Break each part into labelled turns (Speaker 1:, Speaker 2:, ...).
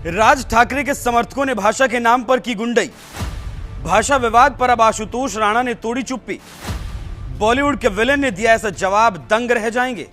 Speaker 1: राज ठाकरे के समर्थकों ने भाषा के नाम पर की गुंडई। भाषा विवाद पर अब आशुतोष राणा ने तोड़ी चुप्पी। बॉलीवुड के विलेन ने दिया ऐसा जवाब, दंग रह जाएंगे।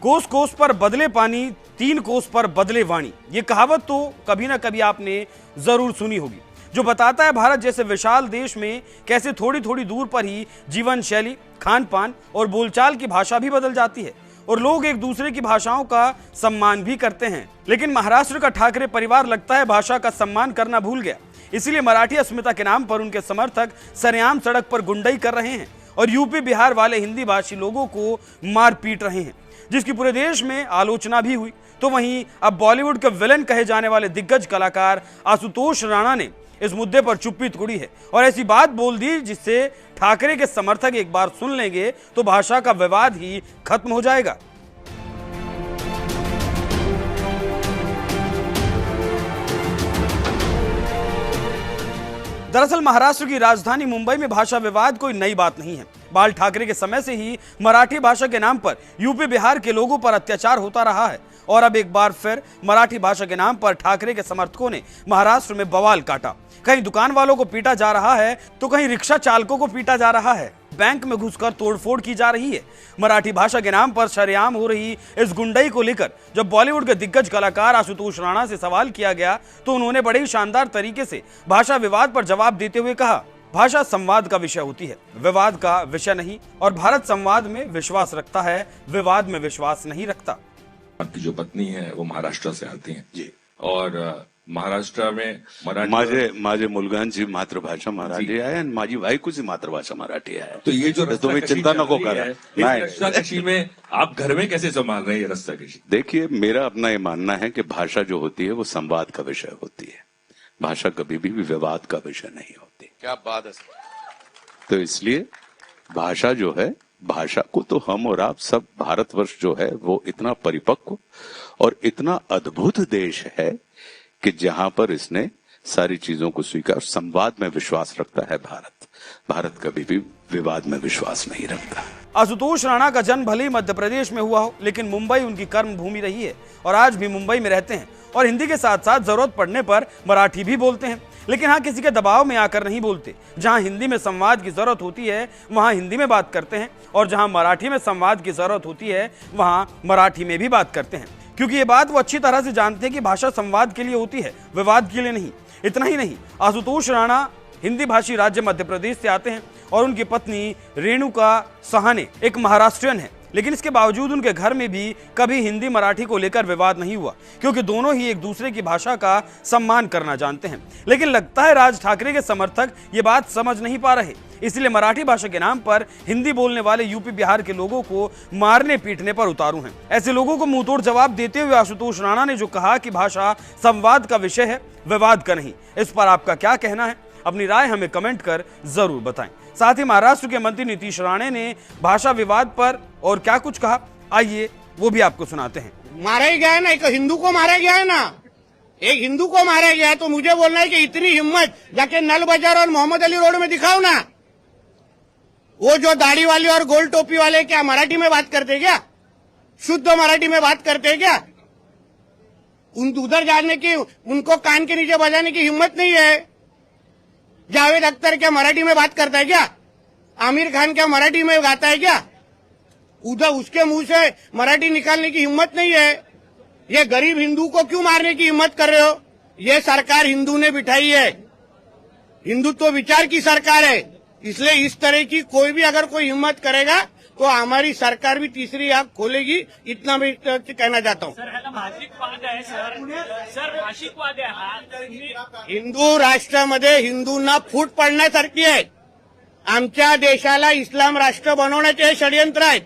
Speaker 1: कोस कोस पर बदले पानी, 3 कोस पर बदले वाणी। यह कहावत तो कभी ना कभी आपने जरूर सुनी होगी, जो बताता है भारत जैसे विशाल देश में कैसे थोड़ी थोड़ी दूर पर ही जीवन शैली, खान पान और बोलचाल की भाषा भी बदल जाती है और लोग एक दूसरे की भाषाओं का सम्मान भी करते हैं। लेकिन महाराष्ट्र का ठाकरे परिवार लगता है भाषा का सम्मान करना भूल गया। इसलिए मराठी अस्मिता के नाम पर उनके समर्थक सरेआम सड़क पर गुंडई कर रहे हैं और यूपी बिहार वाले हिंदी भाषी लोगों को मार पीट रहे हैं, जिसकी पूरे देश में आलोचना भी हुई। तो वहीं अब बॉलीवुड के विलेन कहे जाने वाले दिग्गज कलाकार आशुतोष राणा ने इस मुद्दे पर चुप्पी तोड़ी है और ऐसी बात बोल दी जिससे ठाकरे के समर्थक एक बार सुन लेंगे तो भाषा का विवाद ही खत्म हो जाएगा। दरअसल महाराष्ट्र की राजधानी मुंबई में भाषा विवाद कोई नई बात नहीं है। बाल ठाकरे के समय से ही मराठी भाषा के नाम पर यूपी बिहार के लोगों पर अत्याचार होता रहा है और अब एक बार फिर मराठी भाषा के नाम पर ठाकरे के समर्थकों ने महाराष्ट्र में बवाल काटा। कहीं दुकान वालों को पीटा जा रहा है तो कहीं रिक्शा चालकों को पीटा जा रहा है। बैंक में घुसकर तोड़फोड़ की जा रही है। मराठी भाषा के नाम पर शरेआम हो रही इस गुंडई को लेकर जब बॉलीवुड के दिग्गज कलाकार आशुतोष राणा से सवाल किया गया तो उन्होंने बड़े ही शानदार तरीके से भाषा विवाद पर जवाब देते हुए कहा, भाषा संवाद का विषय होती है, विवाद का विषय नहीं, और भारत संवाद में विश्वास रखता है, विवाद में विश्वास नहीं रखता।
Speaker 2: आपकी जो पत्नी है वो महाराष्ट्र से आती हैं जी, और महाराष्ट्र में मराठी
Speaker 3: माझे मुलगांची मातृभाषा मराठी आहे आणि माझी बायकोची मातृभाषा मराठी आहे।
Speaker 2: तो ये जो
Speaker 3: तुम्हें चिंता नको करा।
Speaker 2: रस्साकशी में आप घर में कैसे संभाल रहे हैं रस्साकशी?
Speaker 3: देखिए, मेरा अपना ये मानना है कि भाषा जो होती है वो संवाद का विषय होती है। भाषा कभी भी विवाद का विषय नहीं होती।
Speaker 4: क्या बात है।
Speaker 3: तो इसलिए भाषा जो है, भाषा को तो हम और आप सब, भारतवर्ष जो है वो इतना परिपक्व और इतना अद्भुत देश है कि जहां पर इसने सारी चीजों को स्वीकार, संवाद में विश्वास रखता है। भारत कभी भी विवाद में विश्वास नहीं रखता।
Speaker 1: आशुतोष राणा का जन्म भले ही मध्य प्रदेश में हुआ हो, लेकिन मुंबई उनकी कर्म भूमि रही है और आज भी मुंबई में रहते हैं और हिंदी के साथ साथ जरूरत पड़ने पर मराठी भी बोलते हैं। लेकिन हाँ, किसी के दबाव में आकर नहीं बोलते। जहां हिंदी में संवाद की जरूरत होती है वहां हिंदी में बात करते हैं और जहां मराठी में संवाद की जरूरत होती है वहां मराठी में भी बात करते हैं, क्योंकि ये बात वो अच्छी तरह से जानते हैं कि भाषा संवाद के लिए होती है, विवाद के लिए नहीं। इतना ही नहीं, आशुतोष राणा हिंदी भाषी राज्य मध्य प्रदेश से आते हैं और उनकी पत्नी रेणुका सहाने एक महाराष्ट्रियन है, लेकिन इसके बावजूद उनके घर में भी कभी हिंदी मराठी को लेकर विवाद नहीं हुआ, क्योंकि दोनों ही एक दूसरे की भाषा का सम्मान करना जानते हैं। लेकिन लगता है राज ठाकरे के समर्थक ये बात समझ नहीं पा रहे, इसलिए मराठी भाषा के नाम पर हिंदी बोलने वाले यूपी बिहार के लोगों को मारने पीटने पर उतारू हैं। ऐसे लोगों को मुंहतोड़ जवाब देते हुए आशुतोष राणा ने जो कहा कि भाषा संवाद का विषय है, विवाद का नहीं, इस पर आपका क्या कहना है? अपनी राय हमें कमेंट कर जरूर बताएं। साथ ही महाराष्ट्र के मंत्री नीतीश राणे ने भाषा विवाद पर और क्या कुछ कहा, आइए वो भी आपको सुनाते हैं।
Speaker 5: मारा ही गया है ना, एक हिंदू को मारा गया है ना, एक हिंदू को मारा गया है, तो मुझे बोलना है कि इतनी हिम्मत जाके नल बाजार और मोहम्मद अली रोड में दिखाओ ना। वो जो दाढ़ी वाले और गोल टोपी वाले क्या मराठी में बात करते क्या? शुद्ध मराठी में बात करते क्या? उधर जाने की, उनको कान के नीचे बजाने की हिम्मत नहीं है। जावेद अख्तर क्या मराठी में बात करता है क्या? आमिर खान क्या मराठी में गाता है क्या? उधर उसके मुंह से मराठी निकालने की हिम्मत नहीं है। ये गरीब हिंदू को क्यों मारने की हिम्मत कर रहे हो? ये सरकार हिंदू ने बिठाई है, हिंदुत्व विचार की सरकार है, इसलिए इस तरह की कोई भी अगर कोई हिम्मत करेगा तो हमारी सरकार भी तीसरी आंख खोलेगी, इतना मैं कहना चाहता हूँ। हिंदू राष्ट्रामध्ये हिंदूंना फूट पडण्यासारखी आहे। आमच्या देशाला इस्लाम राष्ट्र बनवण्याचे हे षडयंत्र आहेत।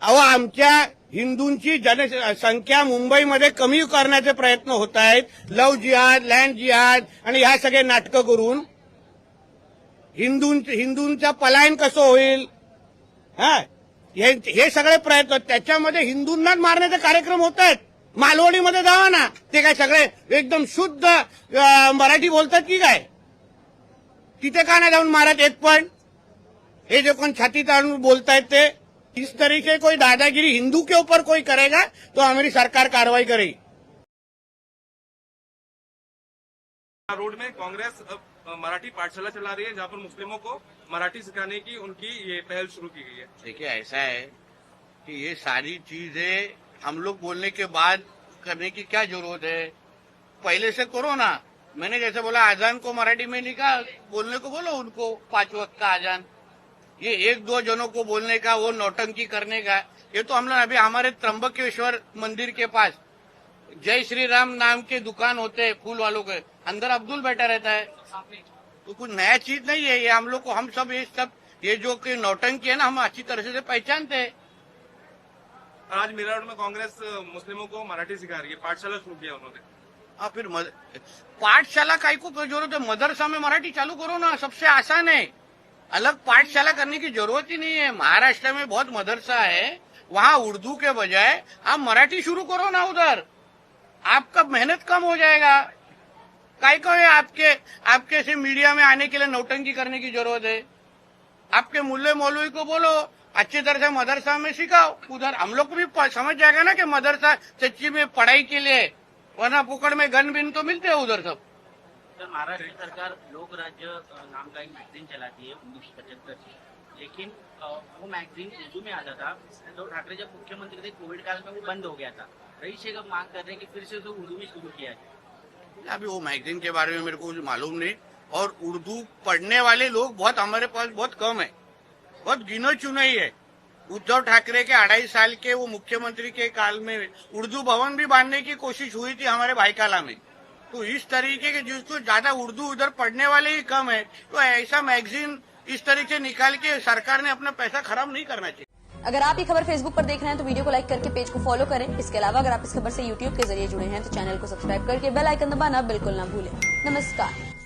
Speaker 5: अहो, आमच्या हिंदूंची जनसंख्या मुंबईमध्ये कमी करण्याचे प्रयत्न होत आहेत, लव्ह जिहाद, लँड जिहाद आणि ह्या सगळे नाटकं करून हिंदूंचं पलायन कसं होईल, हे सगळे प्रयत्न, त्याच्यामध्ये हिंदूंनाच मारण्याचे कार्यक्रम होत आहेत। मालवणीमध्ये जावा ना, ते काय सगळे एकदम शुद्ध मराठी बोलतात की काय? तिथे का नाही जाऊन मारत एक पण? हे जे कोण छाती ताणून बोलतायत इस तरीके कोई दादागिरी हिंदू के ऊपर कोई करेगा तो हमारी सरकार कार्रवाई करेगी।
Speaker 4: रोड में कांग्रेस अब मराठी पाठशाला चला रही है जहां पर मुस्लिमों को मराठी सिखाने की उनकी ये पहल शुरू की गई है।
Speaker 5: देखिए ऐसा है कि ये सारी चीजें हम लोग बोलने के बाद करने की क्या जरूरत है, पहले से करो ना। मैंने जैसे बोला आजान को मराठी में निकाल बोलने को बोलो उनको 5 वक्त का आजान। ये 1-2 जनों को बोलने का, वो नौटंकी करने का, ये तो हम लोग अभी हमारे त्र्यंबकेश्वर मंदिर के पास जय श्री राम नाम के दुकान होते हैं फूल वालों के, अंदर अब्दुल बैठा रहता है। तो कुछ नया चीज नहीं है ये, हम लोग को हम सब ये जो कि नौटंकी है ना, हम अच्छी तरह से पहचानते हैं।
Speaker 4: आज मेरठ में कांग्रेस मुस्लिमों को मराठी सिखा रही है, पाठशाला शुरू किया उन्होंने।
Speaker 5: हाँ फिर पाठशाला काई को जरूरत है, मदरसा में मराठी चालू करो ना, सबसे आसान है। अलग पाठशाला करने की जरूरत ही नहीं है। महाराष्ट्र में बहुत मदरसा है, वहाँ उर्दू के बजाय आप मराठी शुरू करो ना उधर, आपका मेहनत कम हो जाएगा। काई को है आपके से मीडिया में आने के लिए नौटंकी करने की जरूरत है। आपके मुल्ले मौलवी को बोलो अच्छी तरह से मदरसा में सिखाओ, उधर हम लोग को भी समझ जाएगा ना कि मदरसा सच्ची में पढ़ाई के लिए, वरना पुकड़ में गन बिन तो मिलते हैं उधर सब।
Speaker 6: सर महाराष्ट्र सरकार लोक राज्य नाम का एक मैगजीन चलाती है 1975 से, लेकिन वो मैगजीन उर्दू में आता था। उद्धव ठाकरे जब मुख्यमंत्री थे कोविड काल में वो बंद हो गया था। रईस शेख अब मांग कर रहे हैं कि फिर से उसे उर्दू में शुरू किया जाए।
Speaker 5: अभी वो मैगजीन के बारे में मेरे को मालूम नहीं, और उर्दू पढ़ने वाले लोग बहुत हमारे पास बहुत कम है, बहुत गिनो चुने ही है। उद्धव ठाकरे के 2.5 साल के वो मुख्यमंत्री के काल में उर्दू भवन भी बांधने की कोशिश हुई थी हमारे भाईकाला में। तो इस तरीके के जिसको ज्यादा उर्दू उधर पढ़ने वाले ही कम है, तो ऐसा मैगजीन इस तरीके से निकाल के सरकार ने अपना पैसा खराब नहीं करना चाहिए।
Speaker 7: अगर आप ये खबर फेसबुक पर देख रहे हैं तो वीडियो को लाइक करके पेज को फॉलो करें। इसके अलावा अगर आप इस खबर से यूट्यूब के जरिए जुड़े हैं तो चैनल को सब्सक्राइब करके बेल आइकन दबाना बिल्कुल ना भूलें। नमस्कार।